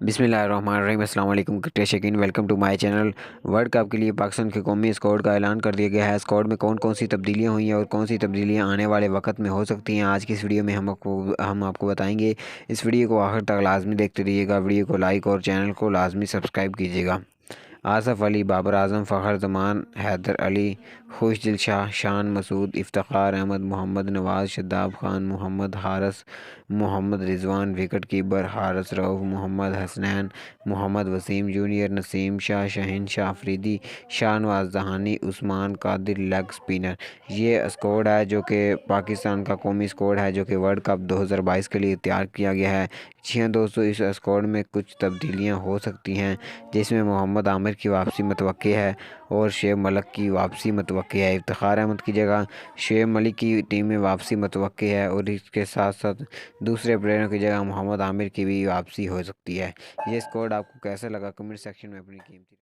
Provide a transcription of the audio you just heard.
बिस्मिल्लाहिर्रहमानिर्रहीम। अस्सलाम वालेकुम क्रिकेट शौकीन, welcome to my channel. World cup के लिए पाकिस्तान के कौमी स्क्वाड का ऐलान कर दिया गया है। स्क्वाड में कौन कौन सी तब्दीलियां हुई हैं और कौन सी तब्दीलियां आने वाले वक्त में हो सकती हैं, आज की इस वीडियो में हम आपको बताएंगे। इस वीडियो को आखिर तक लाजमी देखते रहिएगा। वीडियो को लाइक और चैनल को लाजमी सब्सक्राइब कीजिएगा। Asif Ali, Babar Azam, Fakhar Zaman, Haider Ali, Khushdil Shah, Shan Masood, Iftikhar Ahmed, Mohammad Nawaz, Shadab Khan, Mohammad Haris, Mohammad Rizwan, wicket keeper Haris Rauf, Mohammad Hasnain, Mohammad Wasim junior, Naseem Shah, Shaheen Shah Afridi, Shahnawaz Jahani, Usman Qadir, leg spinner. ये स्क्वाड है जो कि पाकिस्तान का कौमी स्क्वाड है, जो कि वर्ल्ड कप 2022 के लिए तैयार किया गया है। जी हाँ दोस्तों, इस स्क्वाड में कुछ तब्दीलियाँ हो सकती हैं, जिसमें मोहम्मद आमिर की वापसी मुतवक्की है और शुएब मलिक की वापसी मुतवक्की है। इफ्तिखार अहमद की जगह शुएब मलिक की टीम में वापसी मुतवक्की है और इसके साथ साथ दूसरे प्लेयरों की जगह मोहम्मद आमिर की भी वापसी हो सकती है। ये स्क्वाड आपको कैसा लगा, कमेंट सेक्शन में अपनी कीमती